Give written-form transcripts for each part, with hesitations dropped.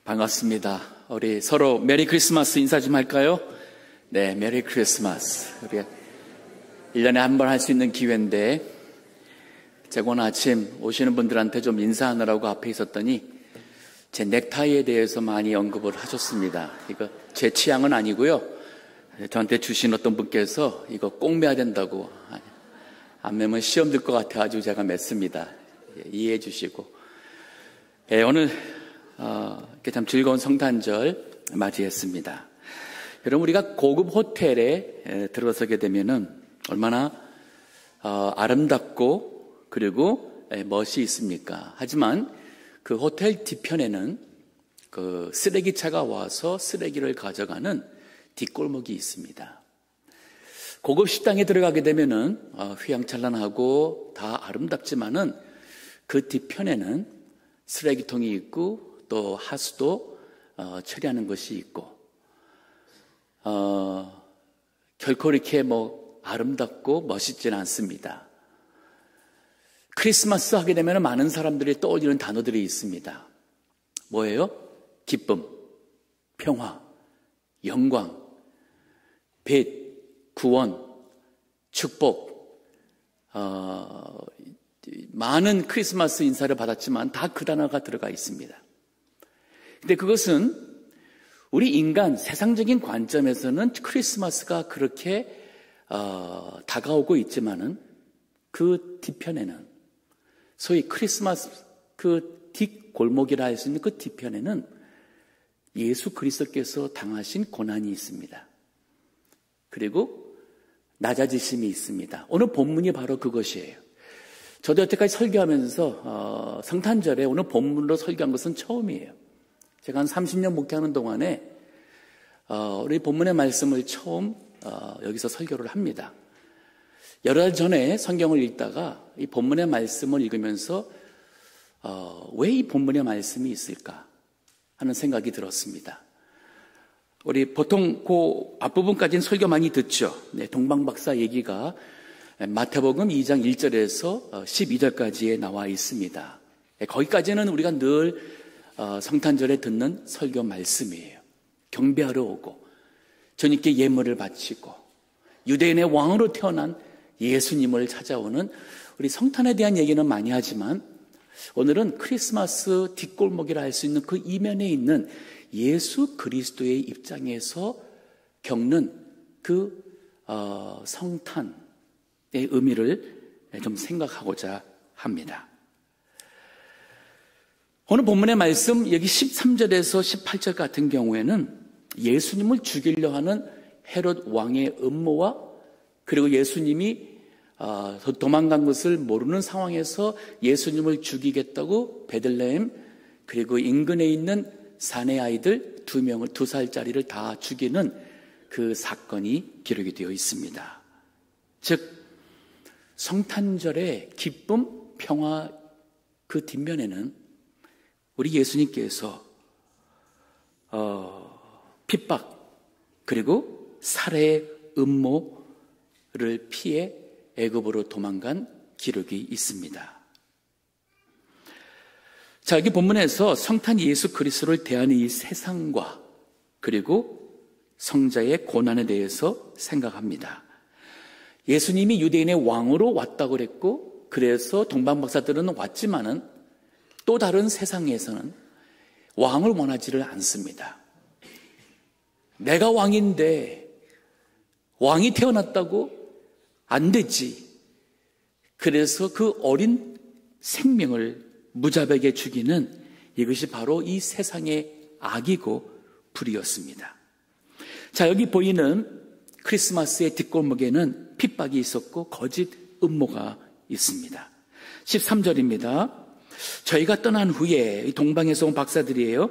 반갑습니다. 우리 서로 메리 크리스마스 인사 좀 할까요? 네, 메리 크리스마스. 우리 1년에 한 번 할 수 있는 기회인데 제가 오늘 아침 오시는 분들한테 좀 인사하느라고 앞에 있었더니 제 넥타이에 대해서 많이 언급을 하셨습니다. 이거 제 취향은 아니고요. 저한테 주신 어떤 분께서 이거 꼭 매야 된다고, 안 매면 시험 들 것 같아가지고 제가 맸습니다. 이해해 주시고. 오늘 이렇게 참 즐거운 성탄절 맞이했습니다. 여러분, 우리가 고급 호텔에 들어서게 되면은 얼마나 아름답고 그리고 멋이 있습니까? 하지만 그 호텔 뒤편에는 그 쓰레기차가 와서 쓰레기를 가져가는 뒷골목이 있습니다. 고급 식당에 들어가게 되면은 휘황찬란하고 다 아름답지만은 그 뒤편에는 쓰레기통이 있고 또 하수도 처리하는 것이 있고 결코 이렇게 아름답고 멋있지는 않습니다. 크리스마스 하게 되면 많은 사람들이 떠올리는 단어들이 있습니다. 뭐예요? 기쁨, 평화, 영광, 빛, 구원, 축복. 많은 크리스마스 인사를 받았지만 다 그 단어가 들어가 있습니다. 근데 그것은 우리 인간 세상적인 관점에서는 크리스마스가 그렇게 다가오고 있지만은 그 뒤편에는, 소위 크리스마스 그 뒷골목이라 할 수 있는 그 뒤편에는 예수 그리스도께서 당하신 고난이 있습니다. 그리고 낮아지심이 있습니다. 오늘 본문이 바로 그것이에요. 저도 여태까지 설교하면서 성탄절에 오늘 본문으로 설교한 것은 처음이에요. 제가 한 30년 목회하는 동안에 우리 본문의 말씀을 처음 여기서 설교를 합니다. 여러 달 전에 성경을 읽다가 이 본문의 말씀을 읽으면서 왜 이 본문의 말씀이 있을까 하는 생각이 들었습니다. 우리 보통 그 앞부분까지는 설교 많이 듣죠. 네, 동방박사 얘기가 마태복음 2장 1절에서 12절까지에 나와 있습니다. 거기까지는 우리가 늘 성탄절에 듣는 설교 말씀이에요. 경배하러 오고 주님께 예물을 바치고 유대인의 왕으로 태어난 예수님을 찾아오는 우리 성탄에 대한 얘기는 많이 하지만 오늘은 크리스마스 뒷골목이라 할 수 있는 그 이면에 있는 예수 그리스도의 입장에서 겪는 그 성탄의 의미를 좀 생각하고자 합니다. 오늘 본문의 말씀 여기 13절에서 18절 같은 경우에는 예수님을 죽이려 하는 헤롯 왕의 음모와 그리고 예수님이 도망간 것을 모르는 상황에서 예수님을 죽이겠다고 베들레헴 그리고 인근에 있는 사내 아이들 2명을 2살짜리를 다 죽이는 그 사건이 기록이 되어 있습니다. 즉 성탄절의 기쁨, 평화 그 뒷면에는 우리 예수님께서 핍박 그리고 살해의 음모를 피해 애굽으로 도망간 기록이 있습니다. 자, 여기 본문에서 성탄 예수 그리스도를 대하는 이 세상과 그리고 성자의 고난에 대해서 생각합니다. 예수님이 유대인의 왕으로 왔다고 그랬고 그래서 동방박사들은 왔지만은 또 다른 세상에서는 왕을 원하지를 않습니다. 내가 왕인데 왕이 태어났다고? 안 되지. 그래서 그 어린 생명을 무자백에 죽이는 이것이 바로 이 세상의 악이고 불이었습니다. 자, 여기 보이는 크리스마스의 뒷골목에는 핍박이 있었고 거짓 음모가 있습니다. 13절입니다. 저희가 떠난 후에 동방에서 온 박사들이에요.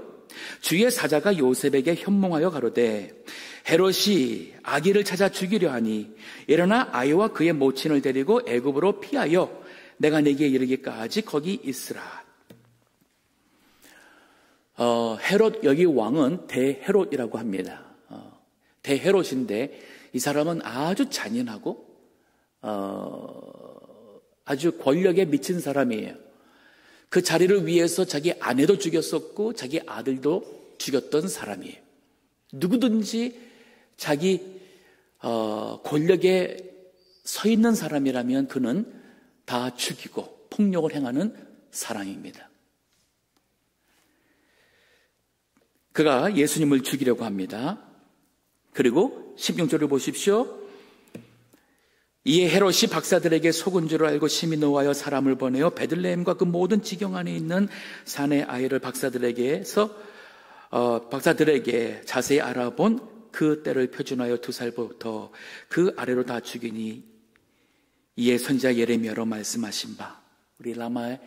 주의 사자가 요셉에게 현몽하여 가로되 헤롯이 아기를 찾아 죽이려 하니 일어나 아이와 그의 모친을 데리고 애굽으로 피하여 내가 내게 이르기까지 거기 있으라. 헤롯 여기 왕은 대헤롯이라고 합니다. 대헤롯인데 이 사람은 아주 잔인하고 아주 권력에 미친 사람이에요. 그 자리를 위해서 자기 아내도 죽였었고 자기 아들도 죽였던 사람이에요. 누구든지 자기 권력에 서 있는 사람이라면 그는 다 죽이고 폭력을 행하는 사람입니다. 그가 예수님을 죽이려고 합니다. 그리고 16절을 보십시오. 이에 헤롯이 박사들에게 속은 줄 알고 심히 노하여 사람을 보내어 베들레헴과 그 모든 지경 안에 있는 산의 아이를 박사들에게 자세히 알아본 그 때를 표준하여 2살부터 그 아래로 다 죽이니 이에 선지자 예레미야로 말씀하신 바, 우리 라마의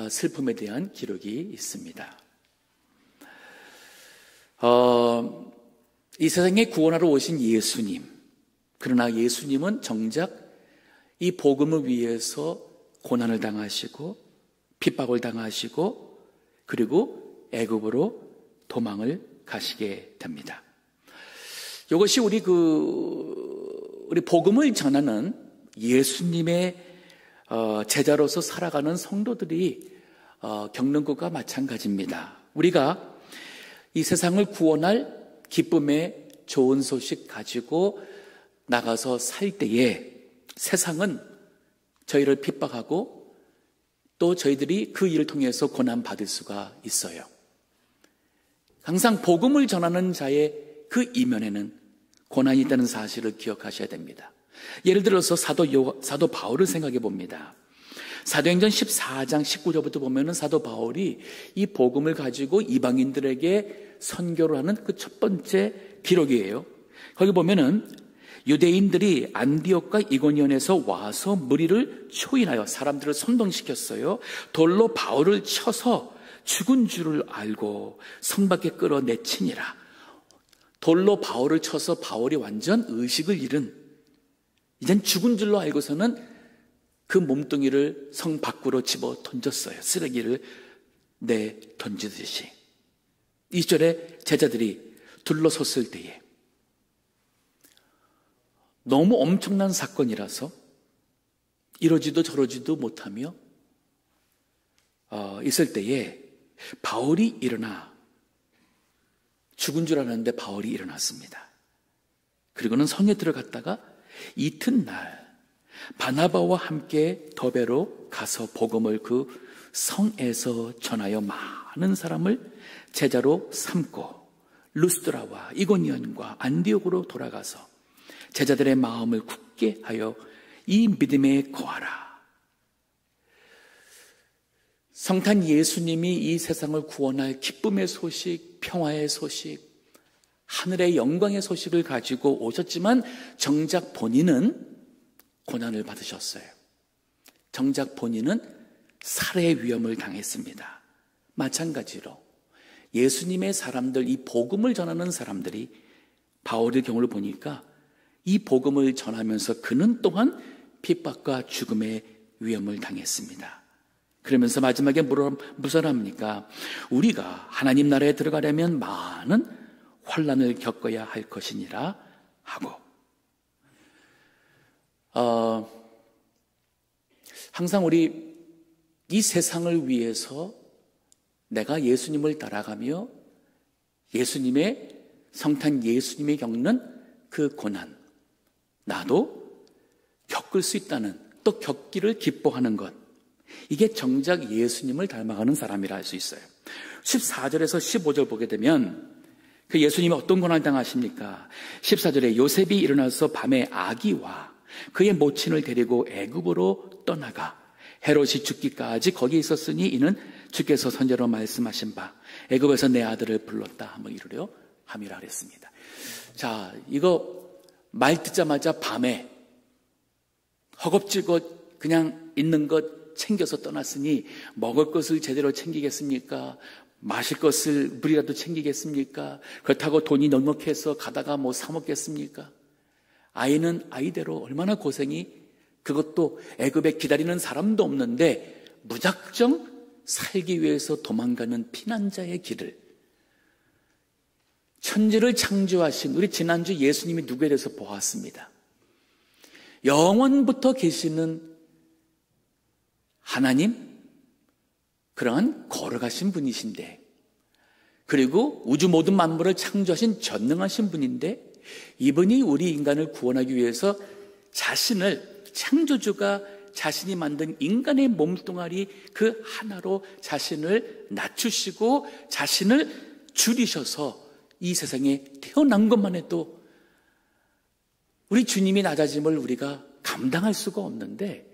슬픔에 대한 기록이 있습니다. 이 세상에 구원하러 오신 예수님, 그러나 예수님은 정작 이 복음을 위해서 고난을 당하시고 핍박을 당하시고 그리고 애굽으로 도망을 가시게 됩니다. 이것이 우리 복음을 전하는 예수님의 제자로서 살아가는 성도들이 겪는 것과 마찬가지입니다. 우리가 이 세상을 구원할 기쁨의 좋은 소식 가지고 나가서 살 때에 세상은 저희를 핍박하고 또 저희들이 그 일을 통해서 고난받을 수가 있어요. 항상 복음을 전하는 자의 그 이면에는 고난이 있다는 사실을 기억하셔야 됩니다. 예를 들어서 사도 바울을 생각해 봅니다. 사도행전 14장 19절부터 보면은 사도 바울이 이 복음을 가지고 이방인들에게 선교를 하는 그 첫 번째 기록이에요. 거기 보면은 유대인들이 안디옥과 이고니온에서 와서 무리를 초인하여 사람들을 선동시켰어요. 돌로 바울을 쳐서 죽은 줄을 알고 성 밖에 끌어내치니라. 돌로 바울을 쳐서 바울이 완전 의식을 잃은, 이젠 죽은 줄로 알고서는 그 몸뚱이를 성 밖으로 집어 던졌어요. 쓰레기를 내 던지듯이. 2절에 제자들이 둘러섰을 때에 너무 엄청난 사건이라서 이러지도 저러지도 못하며 있을 때에 바울이 일어나, 죽은 줄 알았는데 바울이 일어났습니다. 그리고는 성에 들어갔다가 이튿날 바나바와 함께 더베로 가서 복음을 그 성에서 전하여 많은 사람을 제자로 삼고 루스드라와 이고니온과 안디옥으로 돌아가서 제자들의 마음을 굳게 하여 이 믿음에 거하라. 성탄 예수님이 이 세상을 구원할 기쁨의 소식, 평화의 소식, 하늘의 영광의 소식을 가지고 오셨지만 정작 본인은 고난을 받으셨어요. 정작 본인은 살해의 위험을 당했습니다. 마찬가지로 예수님의 사람들, 이 복음을 전하는 사람들이 바울의 경우를 보니까 이 복음을 전하면서 그는 또한 핍박과 죽음의 위험을 당했습니다. 그러면서 마지막에 무슨 합니까? 우리가 하나님 나라에 들어가려면 많은 환난을 겪어야 할 것이니라 하고, 항상 우리 이 세상을 위해서 내가 예수님을 따라가며 예수님의 성탄 예수님이 겪는 그 고난, 나도 겪을 수 있다는, 또 겪기를 기뻐하는 것, 이게 정작 예수님을 닮아가는 사람이라 할 수 있어요. 14절에서 15절 보게 되면 그 예수님이 어떤 고난을 당하십니까? 14절에 요셉이 일어나서 밤에 아기와 그의 모친을 데리고 애굽으로 떠나가 헤롯이 죽기까지 거기 있었으니 이는 주께서 선지자로 말씀하신 바 애굽에서 내 아들을 불렀다 하며 이르려 함이라 그랬습니다. 자, 이거 말 듣자마자 밤에 허겁지겁 그냥 있는 것 챙겨서 떠났으니 먹을 것을 제대로 챙기겠습니까? 마실 것을 물이라도 챙기겠습니까? 그렇다고 돈이 넉넉해서 가다가 뭐 사 먹겠습니까? 아이는 아이대로 얼마나 고생이, 그것도 애굽에 기다리는 사람도 없는데 무작정 살기 위해서 도망가는 피난자의 길을, 천지를 창조하신 우리 지난주 예수님이 누구에 대해서 보았습니다. 영원부터 계시는 하나님, 그러한 걸어가신 분이신데 그리고 우주 모든 만물을 창조하신 전능하신 분인데 이분이 우리 인간을 구원하기 위해서 자신을 창조주가 자신이 만든 인간의 몸뚱아리 그 하나로 자신을 낮추시고 자신을 줄이셔서 이 세상에 태어난 것만 해도 우리 주님이 낮아짐을 우리가 감당할 수가 없는데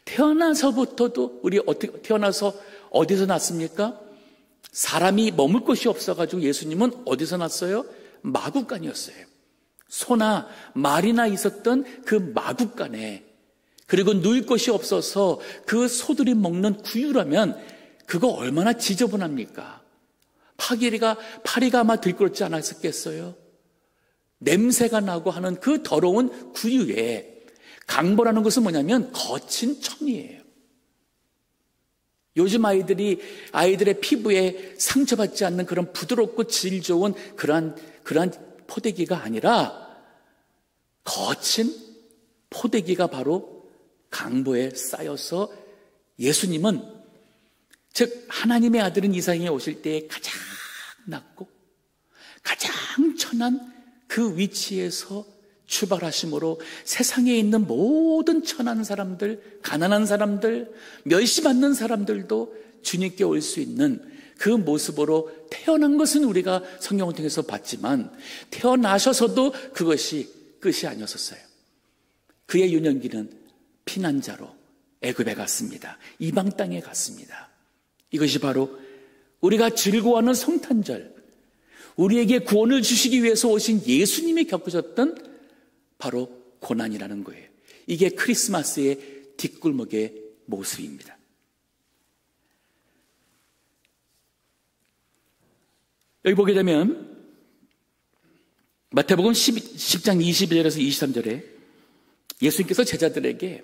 태어나서부터도 우리 어떻게 태어나서 어디서 났습니까? 사람이 머물 곳이 없어가지고 예수님은 어디서 났어요? 마구간이었어요. 소나 말이나 있었던 그 마구간에 그리고 누울 곳이 없어서 그 소들이 먹는 구유라면 그거 얼마나 지저분합니까? 파리가 아마 들끓지 않았겠어요? 냄새가 나고 하는 그 더러운 구유에 강보라는 것은 뭐냐면 거친 천이에요. 요즘 아이들의 피부에 상처받지 않는 그런 부드럽고 질 좋은 그러한 포대기가 아니라 거친 포대기가 바로 강보에 쌓여서 예수님은 즉 하나님의 아들은 이 세상에 오실 때 가장 낮고 가장 천한 그 위치에서 출발하심으로 세상에 있는 모든 천한 사람들, 가난한 사람들, 멸시받는 사람들도 주님께 올 수 있는 그 모습으로 태어난 것은 우리가 성경을 통해서 봤지만 태어나셔서도 그것이 끝이 아니었었어요. 그의 유년기는 피난자로 애굽에 갔습니다. 이방 땅에 갔습니다. 이것이 바로 우리가 즐거워하는 성탄절, 우리에게 구원을 주시기 위해서 오신 예수님이 겪으셨던 바로 고난이라는 거예요. 이게 크리스마스의 뒷골목의 모습입니다. 여기 보게 되면 마태복음 10장 22절에서 23절에 예수님께서 제자들에게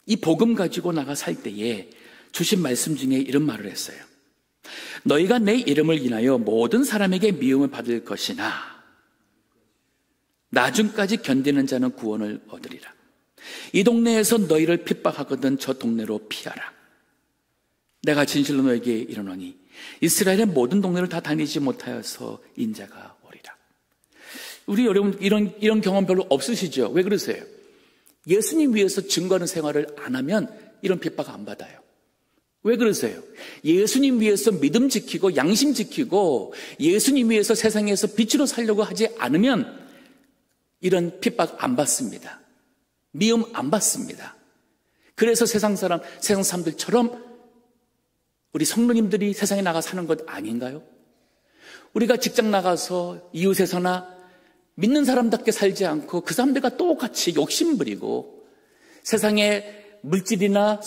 이 복음 가지고 나가 살 때에 주신 말씀 중에 이런 말을 했어요. 너희가 내 이름을 인하여 모든 사람에게 미움을 받을 것이나 나중까지 견디는 자는 구원을 얻으리라. 이 동네에서 너희를 핍박하거든 저 동네로 피하라. 내가 진실로 너에게 이르노니 이스라엘의 모든 동네를 다 다니지 못하여서 인자가 오리라. 우리 여러분 이런 경험 별로 없으시죠? 왜 그러세요? 예수님 위해서 증거하는 생활을 안 하면 이런 핍박 안 받아요. 왜 그러세요? 예수님 위해서 믿음 지키고 양심 지키고 예수님 위해서 세상에서 빛으로 살려고 하지 않으면 이런 핍박 안 받습니다. 미움 안 받습니다. 그래서 세상 사람들처럼 우리 성도님들이 세상에 나가 사는 것 아닌가요? 우리가 직장 나가서 이웃에서나 믿는 사람답게 살지 않고 그 사람들과 똑같이 욕심부리고 세상의 물질이나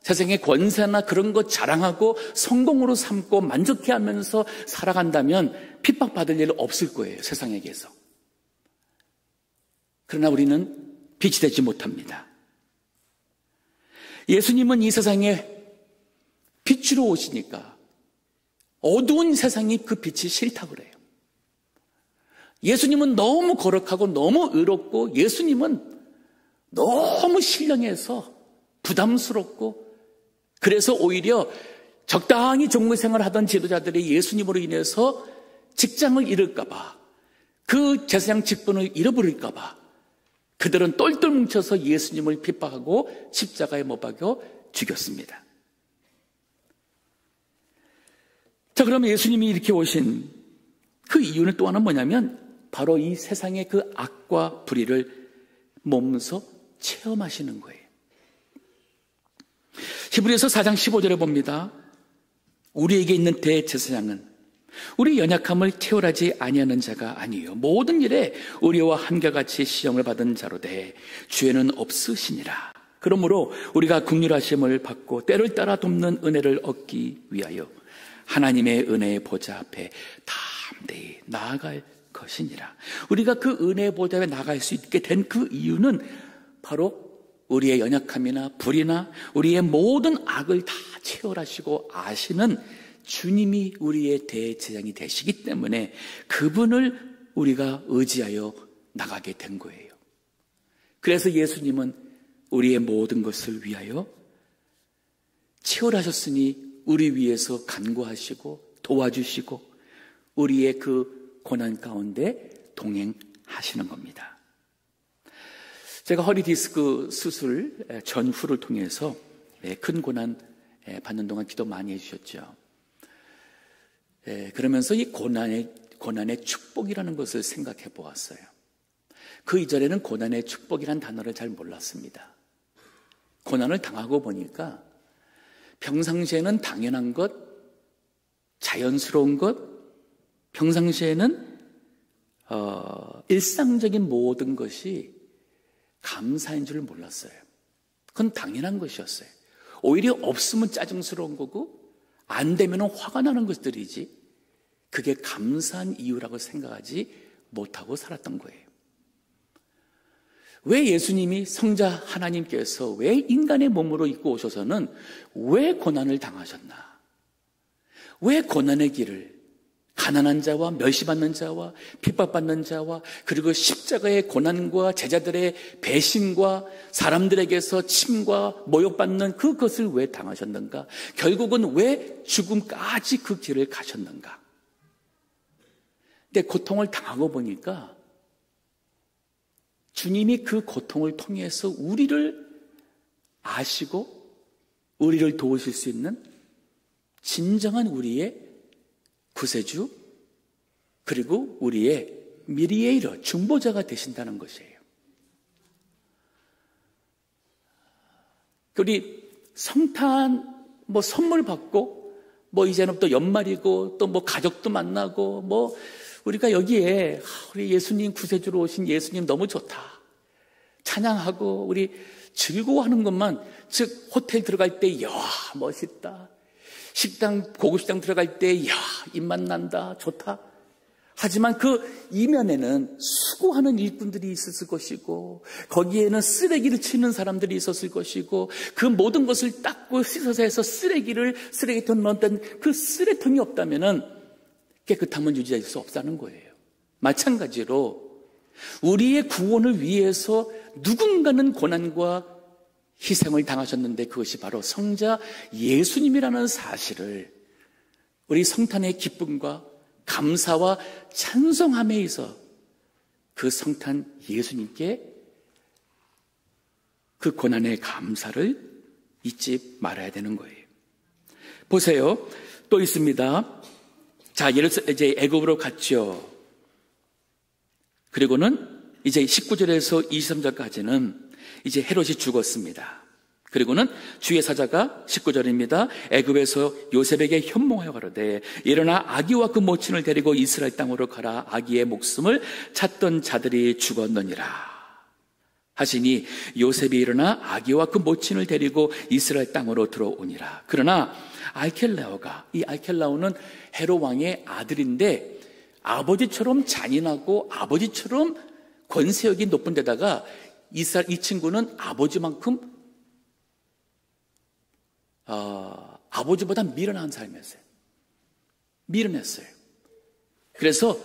세상의 권세나 그런 것 자랑하고 성공으로 삼고 만족해하면서 살아간다면 핍박받을 일 없을 거예요. 세상에게서. 그러나 우리는 빛이 되지 못합니다. 예수님은 이 세상에 빛으로 오시니까 어두운 세상이 그 빛이 싫다고 그래요. 예수님은 너무 거룩하고 너무 의롭고 예수님은 너무 신령해서 부담스럽고 그래서 오히려 적당히 종교생활을 하던 지도자들이 예수님으로 인해서 직장을 잃을까 봐 그 제사장 직분을 잃어버릴까 봐 그들은 똘똘 뭉쳐서 예수님을 핍박하고 십자가에 못 박여 죽였습니다. 자, 그러면 예수님이 이렇게 오신 그 이유는 또 하나는 뭐냐면 바로 이 세상의 그 악과 불의를 몸소 체험하시는 거예요. 히브리서 4장 15절에 봅니다. 우리에게 있는 대제사장은 우리 연약함을 ಠ월하지 아니하는 자가 아니요 모든 일에 우리와 한결같이 시험을 받은 자로되 죄는 없으시니라. 그러므로 우리가 긍휼하심을 받고 때를 따라 돕는 은혜를 얻기 위하여 하나님의 은혜의 보좌 앞에 담대히 나아갈 것이니라. 우리가 그 은혜의 보좌 앞에 나아갈 수 있게 된 그 이유는 바로 우리의 연약함이나 불이나 우리의 모든 악을 다 체월하시고 아시는 주님이 우리의 대제사장이 되시기 때문에 그분을 우리가 의지하여 나가게 된 거예요. 그래서 예수님은 우리의 모든 것을 위하여 체월하셨으니 우리 위해서 간구하시고 도와주시고 우리의 그 고난 가운데 동행하시는 겁니다. 제가 허리 디스크 수술 전후를 통해서 큰 고난 받는 동안 기도 많이 해주셨죠. 그러면서 이 고난의 축복이라는 것을 생각해 보았어요. 그 이전에는 고난의 축복이란 단어를 잘 몰랐습니다. 고난을 당하고 보니까 평상시에는 당연한 것, 자연스러운 것, 평상시에는 일상적인 모든 것이 감사인 줄 몰랐어요. 그건 당연한 것이었어요. 오히려 없으면 짜증스러운 거고 안 되면 화가 나는 것들이지 그게 감사한 이유라고 생각하지 못하고 살았던 거예요. 왜 예수님이 성자 하나님께서 왜 인간의 몸으로 입고 오셔서는 왜 고난을 당하셨나? 왜 고난의 길을 가난한 자와 멸시받는 자와 핍박받는 자와 그리고 십자가의 고난과 제자들의 배신과 사람들에게서 침과 모욕받는 그것을 왜 당하셨는가? 결국은 왜 죽음까지 그 길을 가셨는가? 근데 고통을 당하고 보니까 주님이 그 고통을 통해서 우리를 아시고 우리를 도우실 수 있는 진정한 우리의 구세주 그리고 우리의 미리에이러 중보자가 되신다는 것이에요. 우리 성탄 선물 받고 이제는 또 연말이고 또 가족도 만나고 우리가 여기에 우리 예수님 구세주로 오신 예수님 너무 좋다. 찬양하고 우리 즐거워하는 것만 즉 호텔 들어갈 때 야 멋있다. 고급 식당 들어갈 때 야 입맛 난다. 좋다. 하지만 그 이면에는 수고하는 일꾼들이 있었을 것이고 거기에는 쓰레기를 치는 사람들이 있었을 것이고 그 모든 것을 닦고 씻어서 해서 쓰레기통 넣었던 그 쓰레통이 없다면은 깨끗함은 유지할 수 없다는 거예요. 마찬가지로 우리의 구원을 위해서 누군가는 고난과 희생을 당하셨는데 그것이 바로 성자 예수님이라는 사실을 우리 성탄의 기쁨과 감사와 찬송함에 있어 그 성탄 예수님께 그 고난의 감사를 잊지 말아야 되는 거예요. 보세요. 또 있습니다. 자, 이제 애굽으로 갔죠. 그리고는 이제 19절에서 23절까지는 이제 헤롯이 죽었습니다. 그리고는 주의 사자가 19절입니다. 애굽에서 요셉에게 현몽하여 가로되 일어나 아기와 그 모친을 데리고 이스라엘 땅으로 가라. 아기의 목숨을 찾던 자들이 죽었느니라 하시니 요셉이 일어나 아기와 그 모친을 데리고 이스라엘 땅으로 들어오니라. 그러나 이 알켈라오는 헤롯 왕의 아들인데 아버지처럼 잔인하고 아버지처럼 권세력이 높은 데다가 이 친구는 아버지만큼 아버지보다 미련한 삶이었어요. 미련했어요. 그래서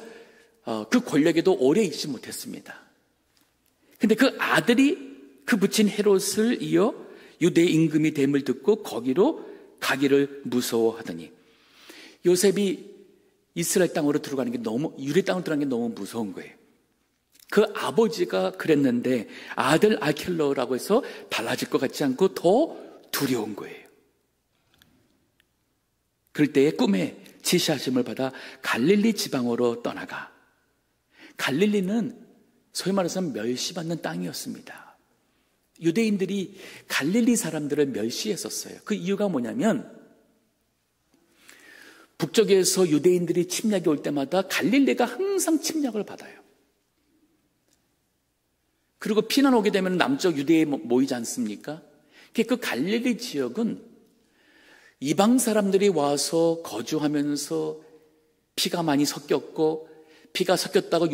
그 권력에도 오래 있지 못했습니다. 근데 그 아들이 그 붙인 헤롯을 이어 유대 임금이 됨을 듣고 거기로 가기를 무서워하더니 요셉이 이스라엘 땅으로 들어가는 게 유대 땅으로 들어가는 게 너무 무서운 거예요. 그 아버지가 그랬는데 아들 알켈로라고 해서 달라질 것 같지 않고 더 두려운 거예요. 그럴 때에 꿈에 지시하심을 받아 갈릴리 지방으로 떠나가. 갈릴리는 소위 말해서 멸시받는 땅이었습니다. 유대인들이 갈릴리 사람들을 멸시했었어요. 그 이유가 뭐냐면 북쪽에서 유대인들이 침략이 올 때마다 갈릴리가 항상 침략을 받아요. 그리고 피난 오게 되면 남쪽 유대에 모이지 않습니까? 그 갈릴리 지역은 이방 사람들이 와서 거주하면서 피가 많이 섞였고 피가 섞였다고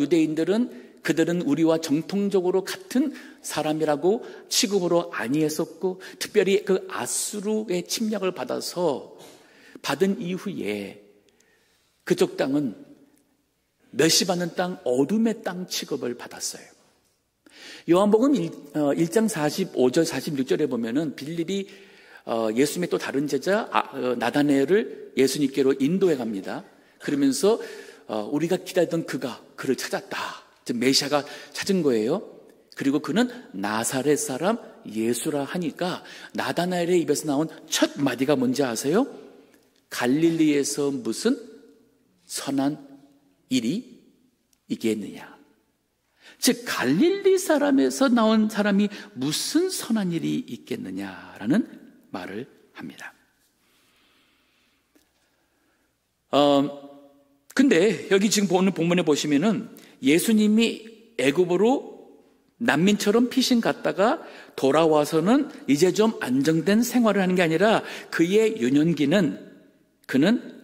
그들은 우리와 정통적으로 같은 사람이라고 취급으로 아니했었고 특별히 그 아수르의 침략을 받은 이후에 그쪽 땅은 멸시받는 땅, 어둠의 땅 취급을 받았어요. 요한복음 1장 45절 46절에 보면은 빌립이 예수님의 또 다른 제자 나다나엘을 예수님께로 인도해 갑니다. 그러면서 우리가 기다리던 그를 찾았다. 즉 메시아가 찾은 거예요. 그리고 그는 나사렛 사람 예수라 하니까 나다나엘의 입에서 나온 첫 마디가 뭔지 아세요? 갈릴리에서 무슨 선한 일이 있겠느냐. 즉 갈릴리 사람에서 나온 사람이 무슨 선한 일이 있겠느냐라는 말을 합니다. 근데 여기 지금 보는 본문에 보시면은 예수님이 애굽으로 난민처럼 피신 갔다가 돌아와서는 이제 좀 안정된 생활을 하는 게 아니라 그의 유년기는 그는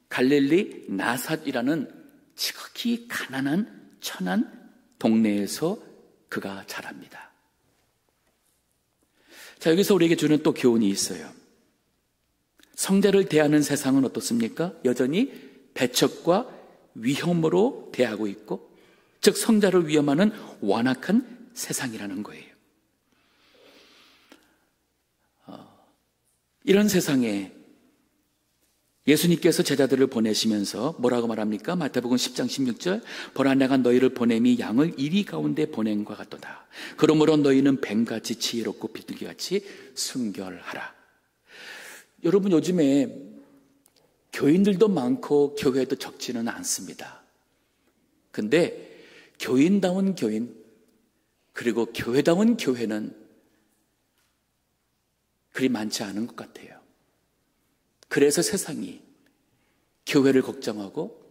갈릴리 나삿이라는 지극히 가난한 천한 동네에서 그가 자랍니다. 자, 여기서 우리에게 주는 또 교훈이 있어요. 성자를 대하는 세상은 어떻습니까? 여전히 배척과 위험으로 대하고 있고, 즉 성자를 위험하는 완악한 세상이라는 거예요. 이런 세상에 예수님께서 제자들을 보내시면서 뭐라고 말합니까? 마태복음 10장 16절 보라 내가 너희를 보냄이 양을 이리 가운데 보냄과 같도다. 그러므로 너희는 뱀같이 지혜롭고 비둘기같이 순결하라. 여러분 요즘에 교인들도 많고 교회도 적지는 않습니다. 근데 교인다운 교인 그리고 교회다운 교회는 그리 많지 않은 것 같아요. 그래서 세상이 교회를 걱정하고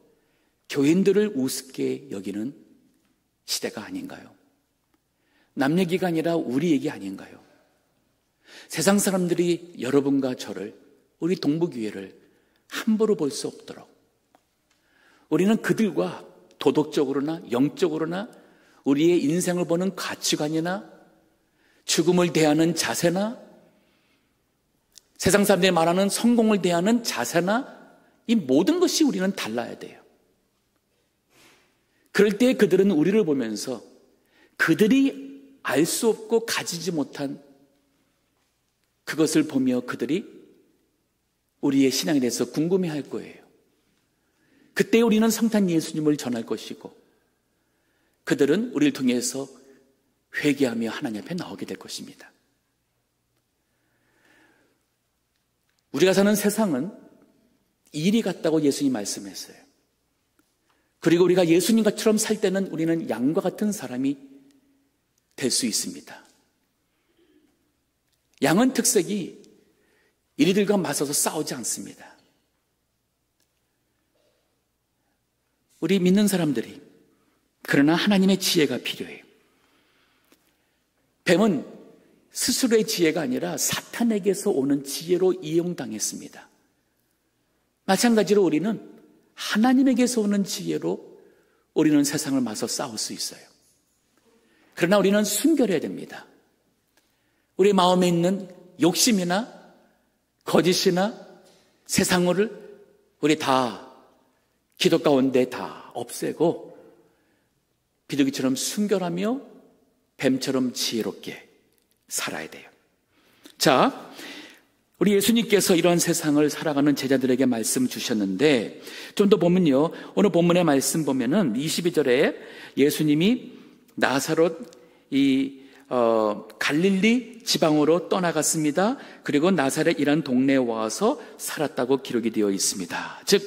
교인들을 우습게 여기는 시대가 아닌가요? 남 얘기가 아니라 우리 얘기 아닌가요? 세상 사람들이 여러분과 저를, 우리 동북교회를 함부로 볼 수 없도록 우리는 그들과 도덕적으로나 영적으로나 우리의 인생을 보는 가치관이나 죽음을 대하는 자세나 세상 사람들이 말하는 성공을 대하는 자세나 이 모든 것이 우리는 달라야 돼요. 그럴 때 그들은 우리를 보면서 그들이 알 수 없고 가지지 못한 그것을 보며 그들이 우리의 신앙에 대해서 궁금해할 거예요. 그때 우리는 성탄 예수님을 전할 것이고 그들은 우리를 통해서 회개하며 하나님 앞에 나오게 될 것입니다. 우리가 사는 세상은 일이 같다고 예수님이 말씀했어요. 그리고 우리가 예수님과처럼 살 때는 우리는 양과 같은 사람이 될 수 있습니다. 양은 특색이 이리들과 맞서서 싸우지 않습니다. 우리 믿는 사람들이 그러나 하나님의 지혜가 필요해요. 뱀은 스스로의 지혜가 아니라 사탄에게서 오는 지혜로 이용당했습니다. 마찬가지로 우리는 하나님에게서 오는 지혜로 우리는 세상을 맞서 싸울 수 있어요. 그러나 우리는 순결해야 됩니다. 우리 마음에 있는 욕심이나 거짓이나 세상을 우리 다 기도 가운데 다 없애고 비둘기처럼 순결하며 뱀처럼 지혜롭게 살아야 돼요. 자, 우리 예수님께서 이런 세상을 살아가는 제자들에게 말씀 주셨는데 좀 더 보면요. 오늘 본문의 말씀 보면은 22절에 예수님이 나사롯 갈릴리 지방으로 떠나갔습니다. 그리고 나사렛이라는 동네에 와서 살았다고 기록이 되어 있습니다. 즉,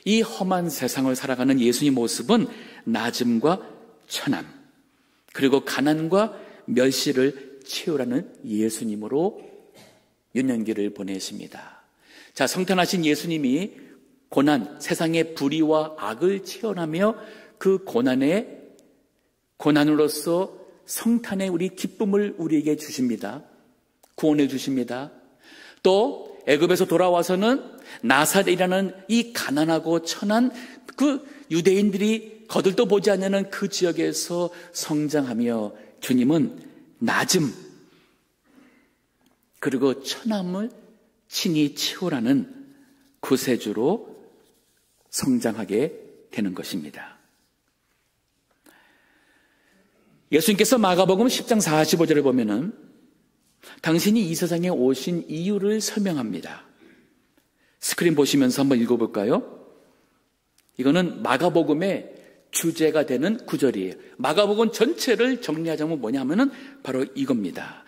이 험한 세상을 살아가는 예수님 모습은 낮음과 천함 그리고 가난과 멸시를 채우라는 예수님으로 유년기를 보내십니다. 자, 성탄하신 예수님이 고난, 세상의 불의와 악을 체험하며 그 고난으로서 성탄의 우리 기쁨을 우리에게 주십니다. 구원해 주십니다. 또 애굽에서 돌아와서는 나사렛이라는 이 가난하고 천한 그 유대인들이 거들떠 보지 않는 그 지역에서 성장하며 주님은 낮음 그리고 천함을 친히 채우라는 구세주로 성장하게 되는 것입니다. 예수님께서 마가복음 10장 45절을 보면은 당신이 이 세상에 오신 이유를 설명합니다. 스크린 보시면서 한번 읽어볼까요? 이거는 마가복음의 주제가 되는 구절이에요. 마가복음 전체를 정리하자면 뭐냐면은 바로 이겁니다.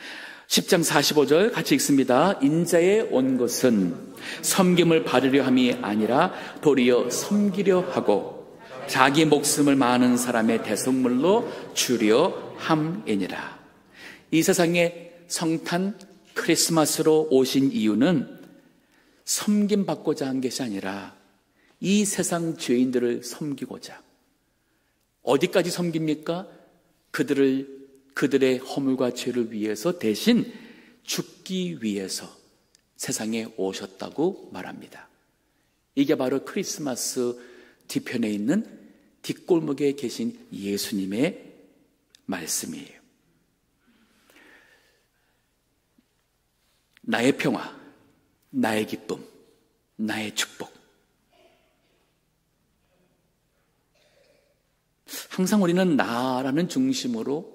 10장 45절 같이 읽습니다. 인자에 온 것은 섬김을 받으려 함이 아니라 도리어 섬기려 하고 자기 목숨을 많은 사람의 대속물로 주려 함이니라. 이 세상에 성탄 크리스마스로 오신 이유는 섬김받고자 한 것이 아니라 이 세상 죄인들을 섬기고자. 어디까지 섬깁니까? 그들의 허물과 죄를 위해서 대신 죽기 위해서 세상에 오셨다고 말합니다. 이게 바로 크리스마스 뒤편에 있는 뒷골목에 계신 예수님의 말씀이에요. 나의 평화, 나의 기쁨, 나의 축복. 항상 우리는 나라는 중심으로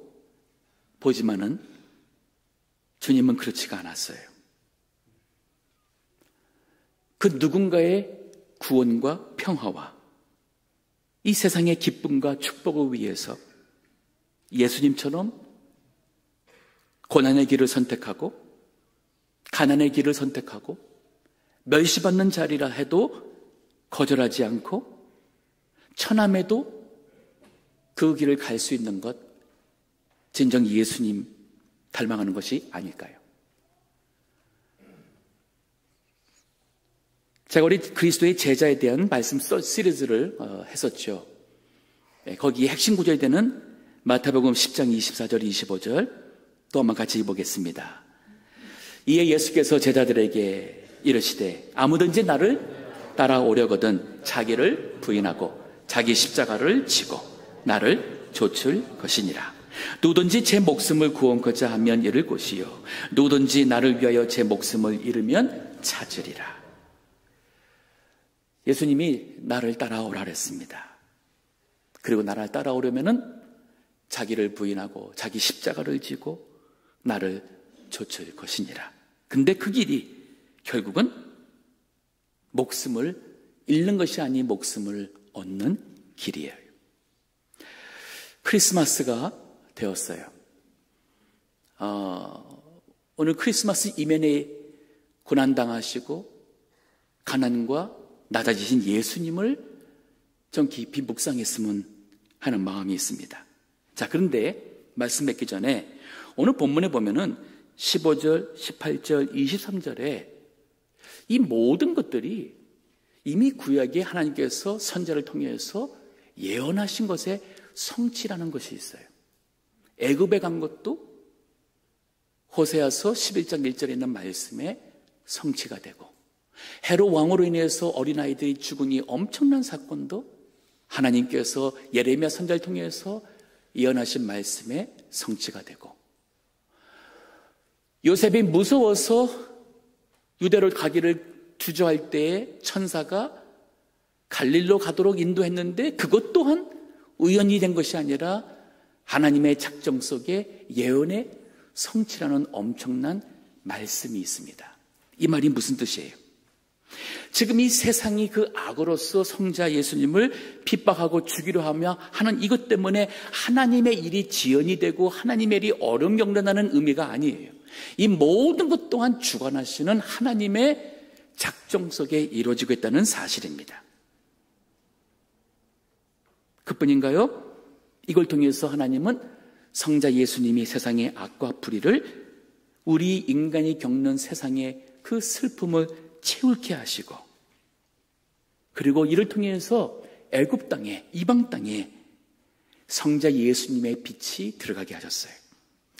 보지만은 주님은 그렇지가 않았어요. 그 누군가의 구원과 평화와 이 세상의 기쁨과 축복을 위해서 예수님처럼 고난의 길을 선택하고 가난의 길을 선택하고 멸시받는 자리라 해도 거절하지 않고 천함에도 그 길을 갈 수 있는 것, 진정 예수님 닮아가는 것이 아닐까요? 제가 우리 그리스도의 제자에 대한 말씀 시리즈를 했었죠. 거기에 핵심 구절이 되는 마태복음 10장 24절 25절 또 한번 같이 읽어보겠습니다. 이에 예수께서 제자들에게 이르시되 아무든지 나를 따라오려거든 자기를 부인하고 자기 십자가를 지고 나를 좇을 것이니라. 누구든지 제 목숨을 구원코자 하면 잃을 것이요 누구든지 나를 위하여 제 목숨을 잃으면 찾으리라. 예수님이 나를 따라오라 그랬습니다. 그리고 나를 따라오려면은 자기를 부인하고 자기 십자가를 지고 나를 좇을 것이니라. 근데 그 길이 결국은 목숨을 잃는 것이 아닌 목숨을 얻는 길이에요. 크리스마스가 되었어요. 오늘 크리스마스 이면에 고난당하시고 가난과 낮아지신 예수님을 좀 깊이 묵상했으면 하는 마음이 있습니다. 자, 그런데 말씀 맺기 전에 오늘 본문에 보면은 15절, 18절, 23절에 이 모든 것들이 이미 구약에 하나님께서 선지자를 통해서 예언하신 것의 성취라는 것이 있어요. 애굽에 간 것도 호세아서 11장 1절에 있는 말씀의 성취가 되고 헤롯 왕으로 인해서 어린아이들이 죽은 이 엄청난 사건도 하나님께서 예레미야 선지자를 통해서 예언하신 말씀의 성취가 되고 요셉이 무서워서 유대로 가기를 주저할 때에 천사가 갈릴로 가도록 인도했는데 그것 또한 우연히 된 것이 아니라 하나님의 작정 속에 예언의 성취라는 엄청난 말씀이 있습니다. 이 말이 무슨 뜻이에요? 지금 이 세상이 그 악으로서 성자 예수님을 핍박하고 죽이려 하는 이것 때문에 하나님의 일이 지연이 되고 하나님의 일이 어려움 겪는다는 의미가 아니에요. 이 모든 것 또한 주관하시는 하나님의 작정 속에 이루어지고 있다는 사실입니다. 그뿐인가요? 이걸 통해서 하나님은 성자 예수님이 세상의 악과 불의를 우리 인간이 겪는 세상의 그 슬픔을 채울게 하시고 그리고 이를 통해서 애굽 땅에 이방 땅에 성자 예수님의 빛이 들어가게 하셨어요.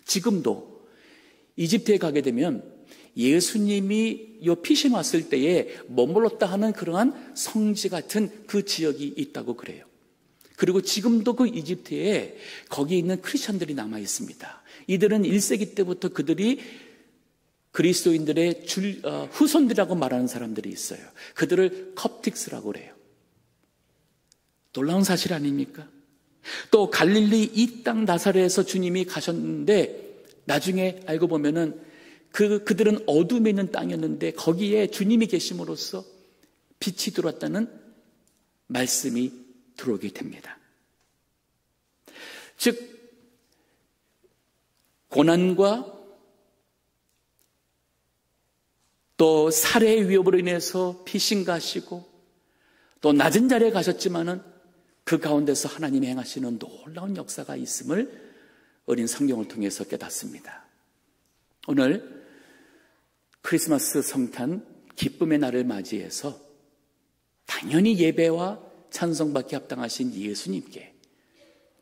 지금도 이집트에 가게 되면 예수님이 이 피신 왔을 때에 머물렀다 하는 그러한 성지 같은 그 지역이 있다고 그래요. 그리고 지금도 그 이집트에 거기에 있는 크리스천들이 남아 있습니다. 이들은 1세기 때부터 그들이 그리스도인들의 후손들이라고 말하는 사람들이 있어요. 그들을 컵틱스라고 그래요. 놀라운 사실 아닙니까? 또 갈릴리 이 땅 나사렛에서 주님이 가셨는데 나중에 알고 보면은 그들은 어둠에 있는 땅이었는데 거기에 주님이 계심으로써 빛이 들어왔다는 말씀이 들어오게 됩니다. 즉 고난과 또 살해의 위협으로 인해서 피신 가시고 또 낮은 자리에 가셨지만은 그 가운데서 하나님이 행하시는 놀라운 역사가 있음을 어린 성경을 통해서 깨닫습니다. 오늘 크리스마스 성탄 기쁨의 날을 맞이해서 당연히 예배와 찬송받기 합당하신 예수님께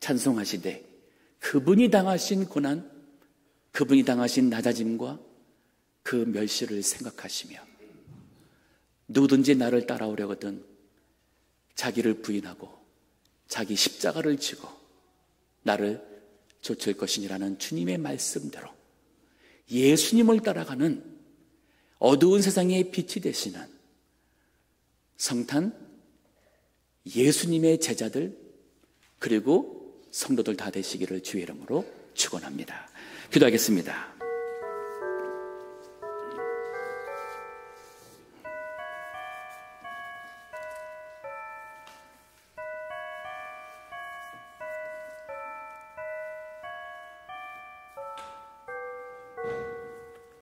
찬송하시되 그분이 당하신 고난, 그분이 당하신 낮아짐과 그 멸시를 생각하시며 누구든지 나를 따라오려거든 자기를 부인하고 자기 십자가를 지고 나를 좇을 것이니라는 주님의 말씀대로 예수님을 따라가는 어두운 세상의 빛이 되시는 성탄 예수님의 제자들 그리고 성도들 다 되시기를 주의 이름으로 축원합니다. 기도하겠습니다.